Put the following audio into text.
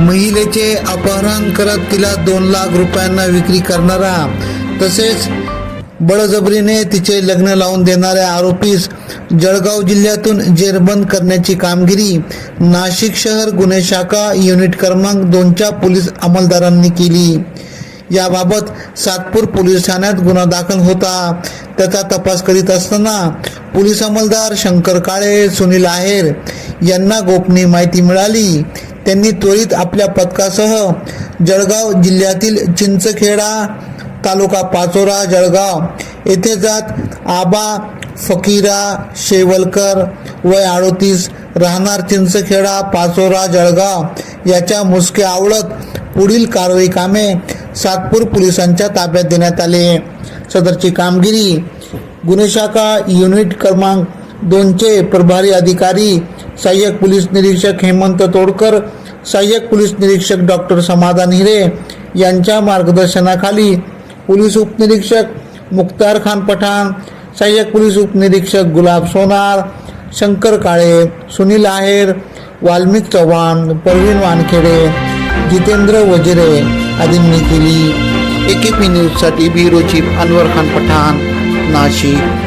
महिलेचे अपहरण करत तिला 2 लाख रुपयांना विक्री करणारा तसेच बळजबरीने तिचे लग्न लावून देणाऱ्या आरोपीस जळगाव जिल्ह्यातून जेरबंद करण्याची कामगिरी नाशिक शहर गुन्हे शाखा युनिट क्रमांक 2च्या पोलीस अंमलदारांनी केली। याबाबत सातपूर पोलीस ठाण्यात गुन्हा दाखल होता। त्याचा तपास करीत असताना पोलीस अंमलदार शंकर काळे, सुनील आहेर यांना गोपनीय माहिती मिळाली। त्यांनी त्वरित आपल्या पथकासह जळगाव जिल्ह्यातील चिंचखेडा तालुका पाचोरा जळगाव येथे जात आबा फकीरा शेवलकर वय 38 राहणार चिंचखेडा पाचोरा जळगाव याच्या मुसके आवळत पुढील कारवाई कामे सातपूर पोलिसांच्या ताब्यात देण्यात आले। सदरची कामगिरी गुन्हे शाखा युनिट क्रमांक 2चे प्रभारी अधिकारी सहाय्यक पोलीस निरीक्षक हेमंत तोडकर, सहाय्यक पोलीस निरीक्षक डॉक्टर समाधान हिरे यांच्या मार्गदर्शनाखाली पोलीस उपनिरीक्षक मुख्तार खान पठाण, सहाय्यक पोलीस उपनिरीक्षक गुलाब सोनार, शंकर काळे, सुनील आहेर, वाल्मिक चव्हाण, परवीन वानखेडे, जितेंद्र वजिरे आदींनी केली। AKP न्यूजसाठी ब्युरो चीफ अनवर खान पठाण, नाशिक।